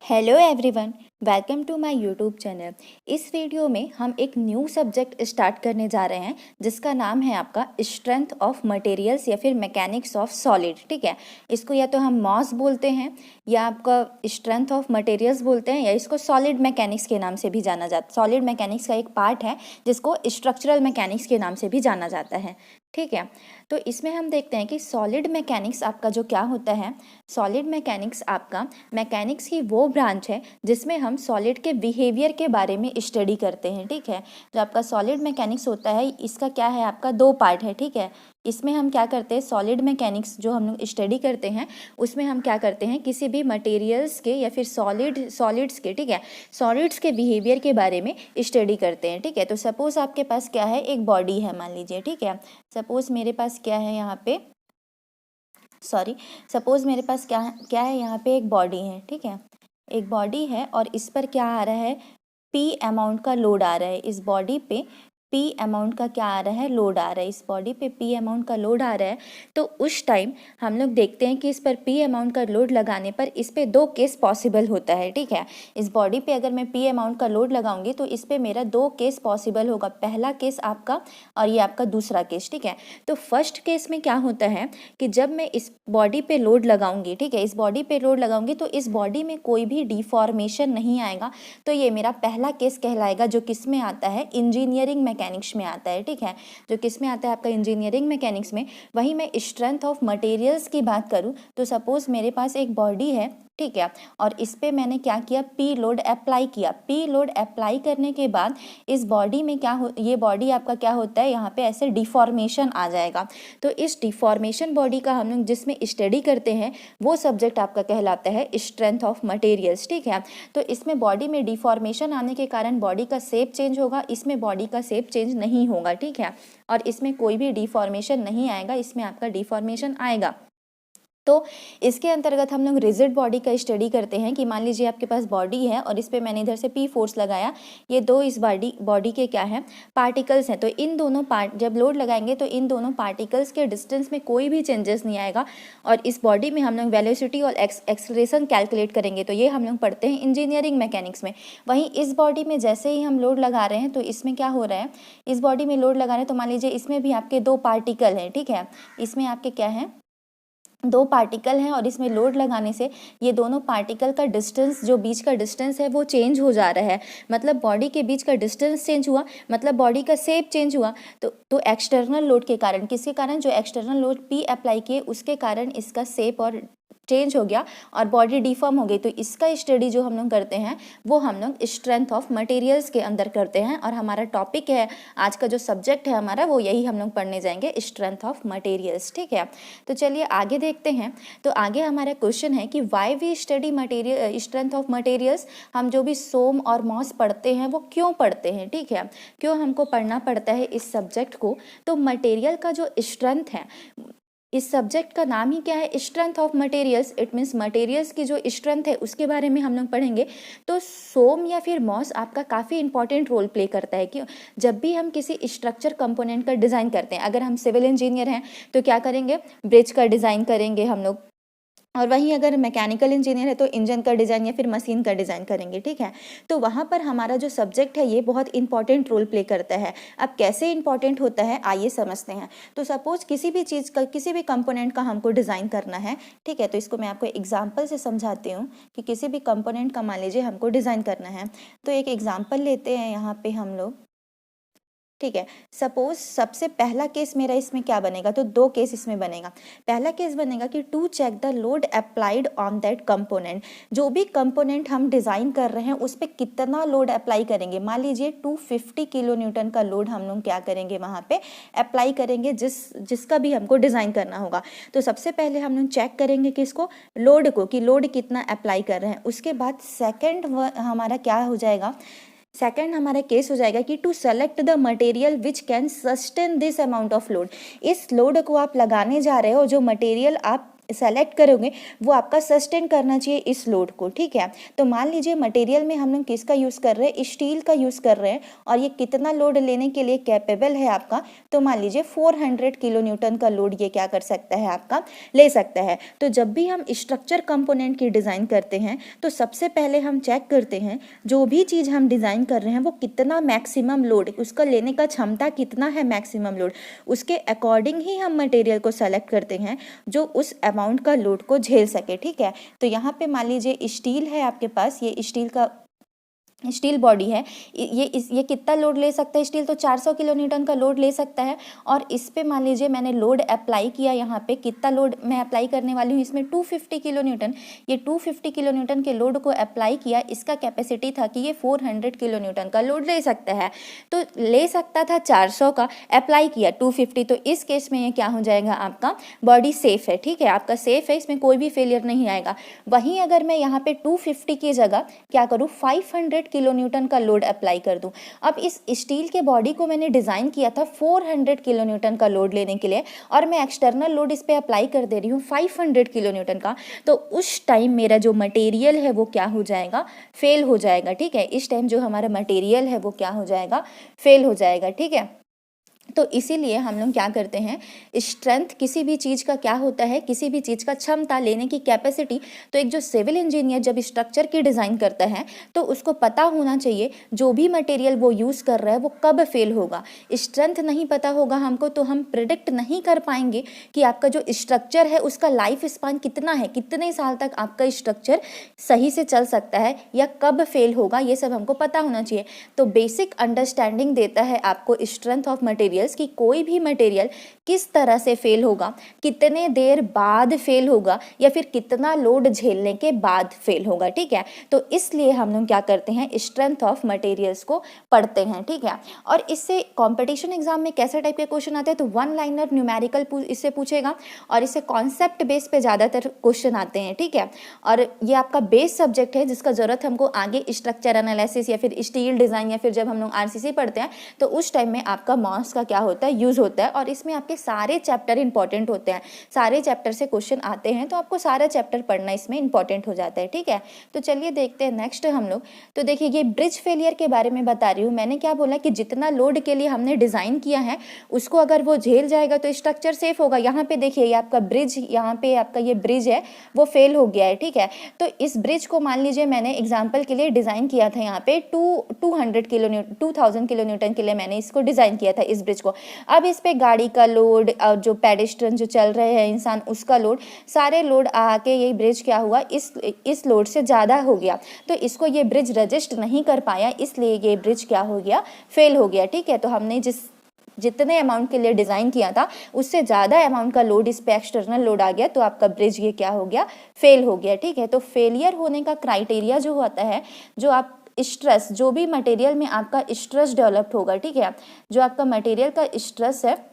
Hello everyone, welcome to my YouTube channel. इस video में हम एक न्यू सब्जेक्ट स्टार्ट करने जा रहे हैं जिसका नाम है आपका स्ट्रेंथ ऑफ मटेरियल्स या फिर मैकेनिक्स ऑफ सॉलिड। ठीक है, इसको या तो हम मॉस बोलते हैं या आपका स्ट्रेंथ ऑफ मटेरियल्स बोलते हैं या इसको सॉलिड मैकेनिक्स के नाम से भी जाना जाता है। सॉलिड मैकेनिक्स का एक पार्ट है जिसको स्ट्रक्चरल मैकेनिक्स के नाम से भी जाना जाता है। ठीक है, तो इसमें हम देखते हैं कि सॉलिड मैकेनिक्स आपका जो क्या होता है। सॉलिड मैकेनिक्स आपका मैकेनिक्स की वो ब्रांच है जिसमें हम सॉलिड के बिहेवियर के बारे में स्टडी करते हैं। ठीक है, जो आपका सॉलिड मैकेनिक्स होता है इसका क्या है, आपका दो पार्ट है। ठीक है, इसमें हम क्या करते हैं, सॉलिड मैकेनिक्स जो हम लोग स्टडी करते हैं उसमें हम क्या करते हैं, किसी भी मटेरियल्स के या फिर सॉलिड्स के, ठीक है, सॉलिड्स के बिहेवियर के बारे में स्टडी करते हैं। ठीक है, तो सपोज आपके पास क्या है, एक बॉडी है मान लीजिए। ठीक है, सपोज मेरे पास क्या है यहाँ पे, सपोज मेरे पास क्या क्या है यहाँ पे, एक बॉडी है। ठीक है, एक बॉडी है और इस पर क्या आ रहा है, P अमाउंट का लोड आ रहा है। इस बॉडी पे P अमाउंट का क्या आ रहा है, लोड आ रहा है। इस बॉडी पे P अमाउंट का लोड आ रहा है। तो उस टाइम हम लोग देखते हैं कि इस पर P अमाउंट का लोड लगाने पर इस पे दो केस पॉसिबल होता है। ठीक है, इस बॉडी पे अगर मैं P अमाउंट का लोड लगाऊंगी तो इस पे मेरा दो केस पॉसिबल होगा, पहला केस आपका और ये आपका दूसरा केस। ठीक है, तो फर्स्ट केस में क्या होता है कि जब मैं इस बॉडी पे लोड लगाऊंगी, ठीक है, इस बॉडी पे लोड लगाऊंगी तो इस बॉडी में कोई भी डिफॉर्मेशन नहीं आएगा। तो ये मेरा पहला केस कहलाएगा, जो किस में आता है, इंजीनियरिंग मैकेनिक्स में आता है। ठीक है, जो किस में आता है, आपका इंजीनियरिंग मैकेनिक्स में। वहीं मैं स्ट्रेंथ ऑफ मटेरियल्स की बात करूं तो सपोज मेरे पास एक बॉडी है, ठीक है, और इस पे मैंने क्या किया, P लोड अप्लाई किया। P लोड अप्लाई करने के बाद इस बॉडी में क्या हो, ये बॉडी आपका क्या होता है, यहाँ पे ऐसे डिफॉर्मेशन आ जाएगा। तो इस डिफॉर्मेशन बॉडी का हम लोग जिसमें स्टडी करते हैं वो सब्जेक्ट आपका कहलाता है स्ट्रेंथ ऑफ मटेरियल्स। ठीक है, तो इसमें बॉडी में डिफॉर्मेशन आने के कारण बॉडी का शेप चेंज होगा, इसमें बॉडी का शेप चेंज नहीं होगा। ठीक है, और इसमें कोई भी डिफॉर्मेशन नहीं आएगा, इसमें आपका डिफॉर्मेशन आएगा। तो इसके अंतर्गत हम लोग रिजिड बॉडी का स्टडी करते हैं कि मान लीजिए आपके पास बॉडी है और इस पे मैंने इधर से P फोर्स लगाया। ये दो इस बॉडी के क्या है, पार्टिकल्स हैं। तो इन दोनों जब लोड लगाएंगे तो इन दोनों पार्टिकल्स के डिस्टेंस में कोई भी चेंजेस नहीं आएगा। और इस बॉडी में हम लोग वेलोसिटी और एक्सलेरेशन कैलकुलेट करेंगे। तो ये हम लोग पढ़ते हैं इंजीनियरिंग मैकेनिक्स में। वहीं इस बॉडी में जैसे ही हम लोड लगा रहे हैं तो इसमें क्या हो रहा है, इस बॉडी में लोड लगा रहे हैं तो मान लीजिए इसमें भी आपके दो पार्टिकल हैं। ठीक है, इसमें आपके क्या है, दो पार्टिकल हैं और इसमें लोड लगाने से ये दोनों पार्टिकल का डिस्टेंस, जो बीच का डिस्टेंस है वो चेंज हो जा रहा है। मतलब बॉडी के बीच का डिस्टेंस चेंज हुआ, मतलब बॉडी का शेप चेंज हुआ। तो एक्सटर्नल लोड के कारण, किसके कारण, जो एक्सटर्नल लोड P अप्लाई किए उसके कारण इसका शेप और चेंज हो गया और बॉडी डिफॉर्म हो गई। तो इसका स्टडी जो हम लोग करते हैं वो हम लोग स्ट्रेंथ ऑफ मटेरियल्स के अंदर करते हैं। और हमारा टॉपिक है, आज का जो सब्जेक्ट है हमारा, वो यही हम लोग पढ़ने जाएंगे, स्ट्रेंथ ऑफ मटेरियल्स। ठीक है, तो चलिए आगे देखते हैं। तो आगे हमारा क्वेश्चन है कि why we study material, strength of materials. हम जो भी सोम और मॉस पढ़ते हैं वो क्यों पढ़ते हैं, ठीक है, क्यों हमको पढ़ना पड़ता है इस सब्जेक्ट को। तो मटेरियल का जो स्ट्रेंथ है, इस सब्जेक्ट का नाम ही क्या है, strength of materials. It means materials की जो स्ट्रेंथ है उसके बारे में हम लोग पढ़ेंगे। तो सोम या फिर मॉस आपका काफ़ी इंपॉर्टेंट रोल प्ले करता है। क्यों, जब भी हम किसी स्ट्रक्चर कंपोनेंट का डिज़ाइन करते हैं, अगर हम सिविल इंजीनियर हैं तो क्या करेंगे, ब्रिज का डिज़ाइन करेंगे हम लोग, और वहीं अगर मैकेनिकल इंजीनियर है तो इंजन का डिज़ाइन या फिर मशीन का डिज़ाइन करेंगे। ठीक है, तो वहाँ पर हमारा जो सब्जेक्ट है ये बहुत इंपॉर्टेंट रोल प्ले करता है। अब कैसे इंपॉर्टेंट होता है आइए समझते हैं। तो सपोज किसी भी चीज़ का, किसी भी कंपोनेंट का हमको डिज़ाइन करना है। ठीक है, तो इसको मैं आपको एग्जाम्पल से समझाती हूँ कि किसी भी कंपोनेंट का मान लीजिए हमको डिज़ाइन करना है। तो एक एग्जाम्पल लेते हैं यहाँ पे हम लोग। ठीक है, सपोज सबसे पहला केस मेरा इसमें क्या बनेगा, तो दो केस इसमें बनेगा। पहला केस बनेगा कि to check the load applied on that component. जो भी कंपोनेंट हम डिज़ाइन कर रहे हैं उस पर कितना लोड अप्लाई करेंगे। मान लीजिए 250 किलो न्यूटन का लोड हम लोग क्या करेंगे, वहाँ पे अप्लाई करेंगे, जिसका भी हमको डिज़ाइन करना होगा। तो सबसे पहले हम लोग चेक करेंगे किसको, लोड को, कि लोड कितना अप्लाई कर रहे हैं। उसके बाद सेकेंड हमारा क्या हो जाएगा, सेकेंड हमारा केस हो जाएगा कि to select the material which can sustain this amount of load. इस लोड को आप लगाने जा रहे हो, जो मटेरियल आप सेलेक्ट करोगे वो आपका सस्टेन करना चाहिए इस लोड को, ठीक है। तो मान लीजिए मटेरियल में हम लोग किसका यूज़ कर रहे हैं, स्टील का यूज़ कर रहे हैं, और ये कितना लोड लेने के लिए कैपेबल है आपका, तो मान लीजिए 400 किलो न्यूटन का लोड ये क्या कर सकता है आपका, ले सकता है। तो जब भी हम स्ट्रक्चर कंपोनेंट की डिज़ाइन करते हैं तो सबसे पहले हम चेक करते हैं जो भी चीज़ हम डिज़ाइन कर रहे हैं वो कितना मैक्सिमम लोड, उसका लेने का क्षमता कितना है मैक्सिमम लोड, उसके अकॉर्डिंग ही हम मटेरियल को सेलेक्ट करते हैं जो उस अमाउंट का लोड को झेल सके, ठीक है। तो यहाँ पे मान लीजिए स्टील है आपके पास, ये स्टील बॉडी है, ये कितना लोड ले सकता है स्टील, तो 400 किलो न्यूटन का लोड ले सकता है। और इस पे मान लीजिए मैंने लोड अप्लाई किया, यहाँ पे कितना लोड मैं अप्लाई करने वाली हूँ इसमें 250 किलो न्यूटन, ये 250 किलो न्यूटन के लोड को अप्लाई किया, इसका कैपेसिटी था कि ये 400 किलो न्यूटन का लोड ले सकता है, तो ले सकता था 400 का, अप्लाई किया 250, तो इस केस में ये क्या हो जाएगा आपका बॉडी सेफ है, ठीक है, आपका सेफ है, इसमें कोई भी फेलियर नहीं आएगा। वहीं अगर मैं यहाँ पे 250 की जगह क्या करूँ 500 किलो न्यूटन का लोड अप्लाई कर दूं। अब इस स्टील के बॉडी को मैंने डिज़ाइन किया था 400 किलो न्यूटन का लोड लेने के लिए, और मैं एक्सटर्नल लोड इस पे अप्लाई कर दे रही हूँ 500 किलो न्यूटन का, तो उस टाइम मेरा जो मटेरियल है वो क्या हो जाएगा, फेल हो जाएगा, ठीक है। इस टाइम जो हमारा मटेरियल है वो क्या हो जाएगा, फेल हो जाएगा, ठीक है। तो इसीलिए हम लोग क्या करते हैं, स्ट्रेंथ किसी भी चीज़ का क्या होता है, किसी भी चीज़ का क्षमता लेने की कैपेसिटी। तो एक जो सिविल इंजीनियर जब स्ट्रक्चर की डिज़ाइन करता है तो उसको पता होना चाहिए जो भी मटेरियल वो यूज़ कर रहा है वो कब फेल होगा। स्ट्रेंथ नहीं पता होगा हमको तो हम प्रिडिक्ट नहीं कर पाएंगे कि आपका जो स्ट्रक्चर है उसका लाइफ स्पान कितना है, कितने साल तक आपका स्ट्रक्चर सही से चल सकता है या कब फेल होगा, ये सब हमको पता होना चाहिए। तो बेसिक अंडरस्टैंडिंग देता है आपको स्ट्रेंथ ऑफ मटेरियल कि कोई भी मटेरियल किस तरह से फेल होगा, कितने देर बाद फेल होगा, या फिर कितना लोड झेलने के बाद फेल होगा, ठीक है। तो इसलिए हम लोग क्या करते हैं, स्ट्रेंथ ऑफ मटेरियल्स को पढ़ते हैं, ठीक है। और इससे कंपटीशन एग्जाम में कैसे टाइप के क्वेश्चन आते हैं, तो वन लाइनर न्यूमेरिकल इससे पूछेगा, और इससे कॉन्सेप्ट बेस पे ज़्यादातर क्वेश्चन आते हैं, ठीक है। और ये आपका बेस सब्जेक्ट है जिसका ज़रूरत हमको आगे स्ट्रक्चर एनालिसिस या फिर स्टील डिज़ाइन या फिर जब हम लोग आरसीसी पढ़ते हैं तो उस टाइम में आपका मास का क्या होता है, यूज होता है। और इसमें आपके सारे चैप्टर इंपॉर्टेंट होते हैं, सारे चैप्टर से क्वेश्चन आते हैं, तो आपको सारा चैप्टर पढ़ना इसमें इंपॉर्टेंट हो जाता है, ठीक है। तो चलिए देखते हैं नेक्स्ट हम लोग। तो देखिए ये ब्रिज फेलियर के बारे में बता रही हूँ। मैंने क्या बोला कि जितना लोड के लिए हमने डिज़ाइन किया है उसको अगर वो झेल जाएगा तो स्ट्रक्चर सेफ होगा। यहाँ पे देखिए ये आपका ब्रिज, यहाँ पे आपका ये ब्रिज है वो फेल हो गया है, ठीक है। तो इस ब्रिज को मान लीजिए मैंने एग्जाम्पल के लिए डिज़ाइन किया था, यहाँ पे 2000 किलो न्यूटन के लिए मैंने इसको डिज़ाइन किया था इस ब्रिज को। अब इस पे गाड़ी का लोड और जो पेडेस्ट्रियन जो चल रहे हैं इंसान उसका लोड, सारे लोड आके ये ब्रिज क्या हुआ, इस लोड से ज़्यादा हो गया, तो इसको ये ब्रिज रजिस्ट नहीं कर पाया, इसलिए ये ब्रिज क्या हो गया, फेल हो गया, ठीक है। तो हमने जितने अमाउंट के लिए डिज़ाइन किया था उससे ज़्यादा अमाउंट का लोड इस पे एक्सटर्नल लोड आ गया, तो आपका ब्रिज ये क्या हो गया, फेल हो गया, ठीक है। तो फेलियर होने का क्राइटेरिया जो होता है, जो आप स्ट्रेस, जो भी मटेरियल में आपका स्ट्रेस डेवलप होगा, ठीक है, जो आपका मटेरियल का स्ट्रेस है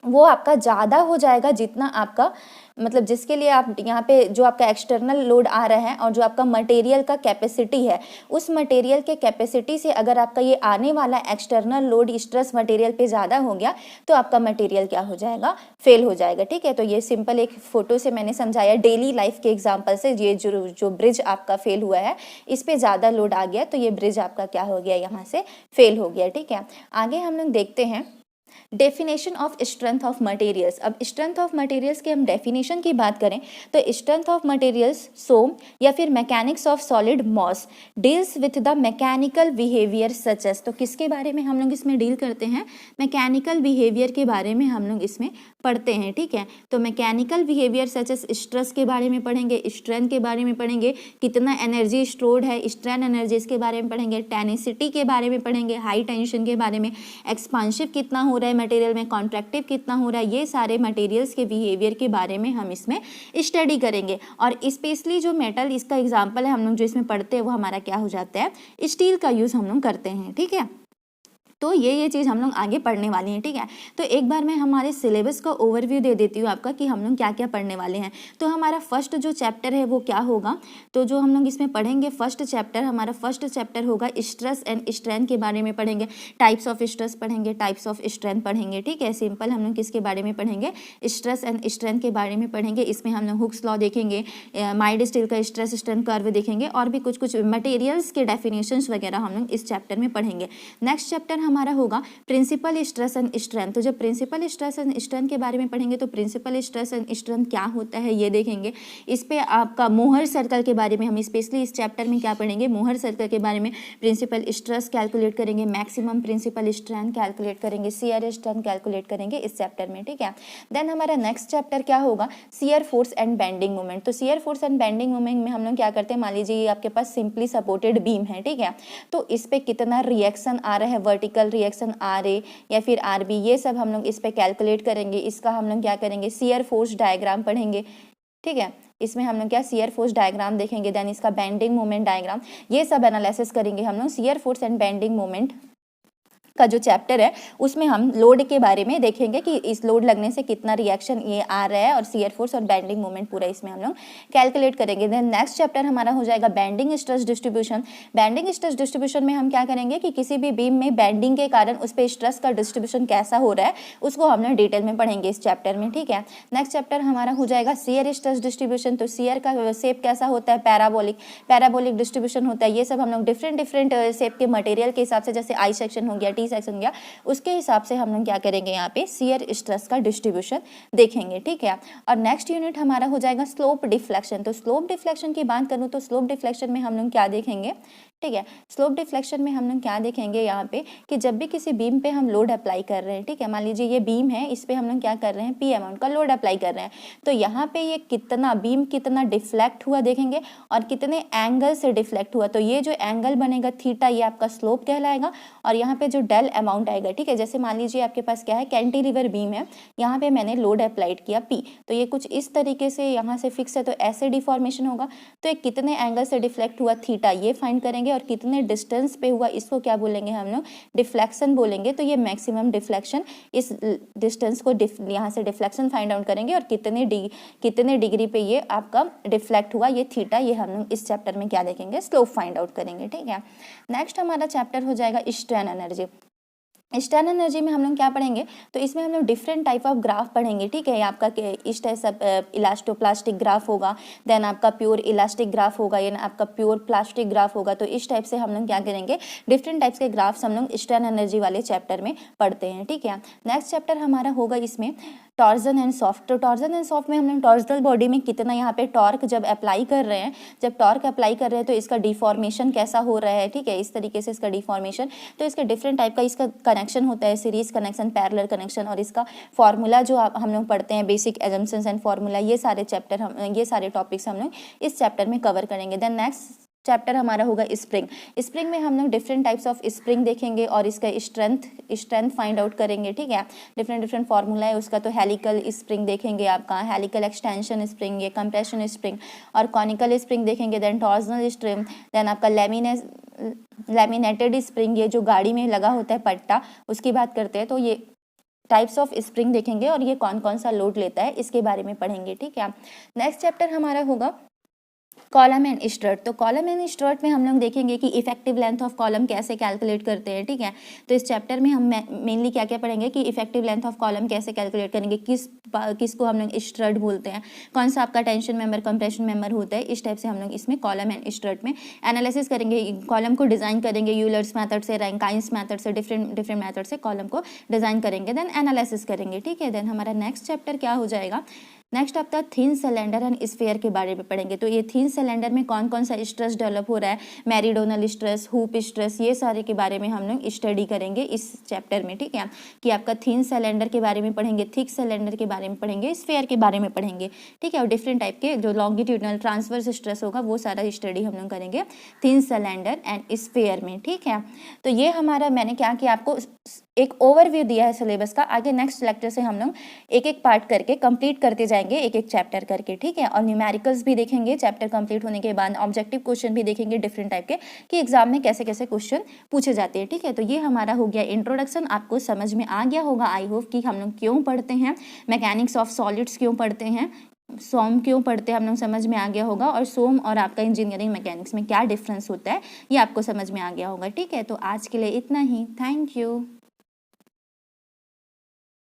वो आपका ज़्यादा हो जाएगा जितना आपका मतलब जिसके लिए आप यहाँ पे जो आपका एक्सटर्नल लोड आ रहा है और जो आपका मटेरियल का कैपेसिटी है, उस मटेरियल के कैपेसिटी से अगर आपका ये आने वाला एक्सटर्नल लोड स्ट्रेस मटेरियल पे ज़्यादा हो गया तो आपका मटेरियल क्या हो जाएगा, फेल हो जाएगा, ठीक है। तो ये सिंपल एक फ़ोटो से मैंने समझाया डेली लाइफ के एग्जाम्पल से। ये जो ब्रिज आपका फेल हुआ है इस पर ज़्यादा लोड आ गया तो ये ब्रिज आपका क्या हो गया, यहाँ से फेल हो गया, ठीक है। आगे हम लोग देखते हैं definition of strength of materials. अब स्ट्रेंथ ऑफ मटेरियल्स के हम डेफिनेशन की बात करें तो स्ट्रेंथ ऑफ मटेरियल्स सो या फिर mechanics of solid mass deals with the mechanical behaviour such as. तो किसके बारे में हम लोग इसमें डील करते हैं, मैकेनिकल बिहेवियर के बारे में हम लोग इसमें पढ़ते हैं, ठीक है। तो mechanical behaviour such S stress के बारे में पढ़ेंगे, स्ट्रेंथ के बारे में पढ़ेंगे, कितना एनर्जी स्टोर्ड है, स्ट्रेन एनर्जी इसके बारे में पढ़ेंगे, टेनिसिटी के बारे में पढ़ेंगे, हाई टेंशन के बारे में, एक्सपांसिव कितना हो रहा है मटेरियल में, कॉन्ट्रैक्टिव कितना हो रहा है, ये सारे मटेरियल्स के बिहेवियर के बारे में हम इसमें स्टडी करेंगे। और स्पेशली जो मेटल इसका एग्जांपल है हम लोग जो इसमें पढ़ते हैं वो हमारा क्या हो जाता है, स्टील का यूज़ हम लोग करते हैं, ठीक है। तो ये चीज़ हम लोग आगे पढ़ने वाले हैं, ठीक है। तो एक बार मैं हमारे सिलेबस का ओवरव्यू दे देती हूँ आपका कि हम लोग क्या क्या पढ़ने वाले हैं। तो हमारा फर्स्ट जो चैप्टर है वो क्या होगा, तो जो हम लोग इसमें पढ़ेंगे हमारा फर्स्ट चैप्टर होगा स्ट्रेस एंड स्ट्रेन के बारे में पढ़ेंगे। टाइप्स ऑफ स्ट्रेस पढ़ेंगे, टाइप्स ऑफ स्ट्रेन पढ़ेंगे, ठीक है। सिंपल हम लोग किसके बारे में पढ़ेंगे, स्ट्रेस एंड स्ट्रेन के बारे में पढ़ेंगे। इसमें हम लोग हुक्स लॉ देखेंगे, माइल्ड स्टील का स्ट्रेस स्ट्रेन कर्व देखेंगे और भी कुछ मटेरियल्स के डेफिनेशंस वगैरह हम लोग इस चैप्टर में पढ़ेंगे। नेक्स्ट चैप्टर हमारा होगा प्रिंसिपल स्ट्रेस एंड स्ट्रेन। तो जब प्रिंसिपल स्ट्रेस एंड स्ट्रेन के बारे में पढ़ेंगे तो प्रिंसिपल स्ट्रेस एंड स्ट्रेन क्या होता है ये देखेंगे। इस पे आपका मोहर सर्कल के बारे में हम स्पेशली इस चैप्टर में क्या पढ़ेंगे, मोहर सर्कल के बारे में। प्रिंसिपल स्ट्रेस कैलकुलेट करेंगे, मैक्सिमम प्रिंसिपल स्ट्रेन कैलकुलेट करेंगे, शियर स्ट्रेन कैलकुलेट करेंगे इस चैप्टर में, ठीक है। देन हमारा नेक्स्ट चैप्टर क्या होगा, shear force and bending moment. तो shear force and bending moment में हम लोग क्या करते हैं, मान लीजिए आपके पास सिंपली सपोर्टेड बीम है, ठीक है। तो इस पे कितना रिएक्शन आ रहा है, वर्टिकल रिएक्शन RA या फिर RB, ये सब हम लोग इस पे कैलकुलेट करेंगे। इसका हम लोग क्या करेंगे, शियर फोर्स डायग्राम पढ़ेंगे, ठीक है। इसमें हम लोग क्या शियर फोर्स डायग्राम देखेंगे, देन इसका बेंडिंग मोमेंट डायग्राम, ये सब एनालिसिस करेंगे हम लोग। Shear force and bending moment का जो चैप्टर है उसमें हम लोड के बारे में देखेंगे कि इस लोड लगने से कितना रिएक्शन ये आ रहा है और शियर फोर्स और बेंडिंग मोमेंट पूरा इसमें हम लोग कैलकुलेट करेंगे। देन नेक्स्ट चैप्टर हमारा हो जाएगा bending stress distribution. Bending stress distribution में हम क्या करेंगे कि किसी भी बीम में बेंडिंग के कारण उस पर स्ट्रेस का डिस्ट्रीब्यूशन कैसा हो रहा है उसको हम लोग डिटेल में पढ़ेंगे इस चैप्टर में, ठीक है। नेक्स्ट चैप्टर हमारा हो जाएगा शियर स्ट्रेस डिस्ट्रीब्यूशन। तो शियर का शेप कैसा होता है, पैराबोलिक डिस्ट्रीब्यूशन होता है। ये सब हम लोग डिफरेंट शेप के मटेरियल के हिसाब से, जैसे आई सेक्शन हो गया, टी सेक्शन हो गया, उसके हिसाब से हम लोग क्या करेंगे, यहाँ पे शियर स्ट्रेस का डिस्ट्रीब्यूशन देखेंगे, ठीक है। और नेक्स्ट यूनिट हमारा हो जाएगा स्लोप डिफ्लेक्शन। तो स्लोप डिफ्लेक्शन की बात करूँ तो स्लोप डिफ्लेक्शन में हम लोग क्या देखेंगे, ठीक है। स्लोप डिफ्लेक्शन में हम लोग क्या देखेंगे यहाँ पे कि जब भी किसी बीम पे हम लोड अप्लाई कर रहे हैं, ठीक है, मान लीजिए ये बीम है, इस पे हम लोग क्या कर रहे हैं, P अमाउंट का लोड अप्लाई कर रहे हैं, तो यहाँ पे ये बीम कितना डिफ्लेक्ट हुआ देखेंगे और कितने एंगल से डिफ्लेक्ट हुआ। तो ये जो एंगल बनेगा थीटा, ये आपका स्लोप कहलाएगा। और यहाँ पे जो डेल अमाउंट आएगा, ठीक है, जैसे मान लीजिए आपके पास क्या है, कैंटिलीवर बीम है, यहाँ पे मैंने लोड अप्लाइड किया P, तो ये कुछ इस तरीके से यहाँ से फिक्स है, तो ऐसे डिफॉर्मेशन होगा। तो ये कितने एंगल से डिफ्लेक्ट हुआ थीटा, ये फाइंड करेंगे, और कितने डिस्टेंस पे हुआ इसको क्या बोलेंगे हम लोग, डिफ्लेक्शन बोलेंगे। तो ये मैक्सिमम डिफ्लेक्शन, इस डिस्टेंस को यहाँ से डिफ्लेक्शन फाइंड आउट करेंगे और कितने डिग्री पे ये आपका डिफ्लेक्ट हुआ, ये थीटा, ये हम लोग इस चैप्टर में क्या देखेंगे, स्लोप फाइंड आउट करेंगे, ठीक है। नेक्स्ट हमारा चैप्टर हो जाएगा स्ट्रेन एनर्जी। स्ट्रेन एनर्जी में हम लोग क्या पढ़ेंगे, तो इसमें हम लोग डिफरेंट टाइप ऑफ ग्राफ पढ़ेंगे, ठीक है। आपका इस टाइप सब इलास्टोप्लास्टिक ग्राफ होगा, देन आपका प्योर इलास्टिक ग्राफ होगा, या आपका प्योर प्लास्टिक ग्राफ होगा। तो इस टाइप से हम लोग क्या करेंगे, डिफरेंट टाइप्स के ग्राफ्स हम लोग स्ट्रेन एनर्जी वाले चैप्टर में पढ़ते हैं, ठीक है। नेक्स्ट चैप्टर हमारा होगा इसमें टॉर्जन एंड सॉफ्ट। तो टॉर्जन एंड सॉफ्ट में हम लोग टॉर्जनल बॉडी में कितना यहाँ पे टॉर्क जब अप्लाई कर रहे हैं, तो इसका डिफॉर्मेशन कैसा हो रहा है, ठीक है, इस तरीके से इसका डिफॉर्मेशन। तो इसके डिफरेंट टाइप का इसका कनेक्शन होता है, सीरीज कनेक्शन, पैरेलल कनेक्शन, और इसका फॉर्मूला जो हम लोग पढ़ते हैं, बेसिक एजम्पशंस एंड फॉर्मूला, ये सारे टॉपिक्स हम लोग इस चैप्टर में कवर करेंगे। देन नेक्स्ट चैप्टर हमारा होगा स्प्रिंग में हम लोग डिफरेंट टाइप्स ऑफ स्प्रिंग देखेंगे और इसका स्ट्रेंथ फाइंड आउट करेंगे, ठीक है। डिफरेंट फार्मूला है उसका। तो हेलिकल स्प्रिंग देखेंगे, आपका हेलिकल एक्सटेंशन स्प्रिंग, ये कंप्रेशन स्प्रिंग, और कॉनिकल स्प्रिंग देखेंगे, देन टॉर्जनल स्प्रिंग, देन आपका लैमिनेटेड स्प्रिंग, ये जो गाड़ी में लगा होता है पट्टा, उसकी बात करते हैं। तो ये टाइप्स ऑफ स्प्रिंग देखेंगे और ये कौन कौन सा लोड लेता है इसके बारे में पढ़ेंगे, ठीक है। नेक्स्ट चैप्टर हमारा होगा कॉलम एंड स्ट्रट। तो कॉलम एंड स्ट्रट में हम लोग देखेंगे कि इफेक्टिव लेंथ ऑफ कॉलम कैसे कैलकुलेट करते हैं, ठीक है। तो इस चैप्टर में हम मेनली क्या क्या पढ़ेंगे कि इफेक्टिव लेंथ ऑफ कॉलम कैसे कैलकुलेट करेंगे, किसको हम लोग स्ट्रट बोलते हैं, कौन सा आपका टेंशन मेंबर, कंप्रेशन मेंबर होता है, इस टाइप से हम लोग इसमें कॉलम एंड स्ट्रट में एनालिसिस करेंगे। कॉलम को डिजाइन करेंगे यूलर्स मेथड से, रैंकाइंस मेथड से, डिफरेंट मेथड से कॉलम को डिजाइन करेंगे, देन एनालिसिस करेंगे, ठीक है। देन हमारा नेक्स्ट चैप्टर क्या हो जाएगा, नेक्स्ट आपका थिन सिलेंडर एंड स्फीयर के बारे में पढ़ेंगे। तो ये थिन सिलेंडर में कौन कौन सा स्ट्रेस डेवलप हो रहा है, मेरिडोनल स्ट्रेस, हुप स्ट्रेस, ये सारे के बारे में हम लोग स्टडी करेंगे इस चैप्टर में, ठीक है। कि आपका थिन सिलेंडर के बारे में पढ़ेंगे, थिक सिलेंडर के बारे में पढ़ेंगे, स्फीयर के बारे में पढ़ेंगे, ठीक है। और डिफरेंट टाइप के जो लॉन्गिट्यूडनल ट्रांसवर्स स्ट्रेस होगा वो सारा स्टडी हम लोग करेंगे थिन सिलेंडर एंड स्फीयर में, ठीक है। तो ये हमारा मैंने क्या किया, आपको एक ओवरव्यू दिया है सिलेबस का। आगे नेक्स्ट लेक्चर से हम लोग एक एक पार्ट करके कंप्लीट करते जाएंगे, एक एक चैप्टर करके, ठीक है। और न्यूमेरिकल्स भी देखेंगे चैप्टर कंप्लीट होने के बाद, ऑब्जेक्टिव क्वेश्चन भी देखेंगे डिफरेंट टाइप के कि एग्जाम में कैसे कैसे क्वेश्चन पूछे जाते हैं, ठीक है। तो ये हमारा हो गया इंट्रोडक्शन, आपको समझ में आ गया होगा आई होप कि हम लोग क्यों पढ़ते हैं, मैकेनिक्स ऑफ सॉलिड्स क्यों पढ़ते हैं, सोम क्यों पढ़ते हैं, हम लोग समझ में आ गया होगा। और सोम और आपका इंजीनियरिंग मैकेनिक्स में क्या डिफरेंस होता है ये आपको समझ में आ गया होगा, ठीक है। तो आज के लिए इतना ही, थैंक यू।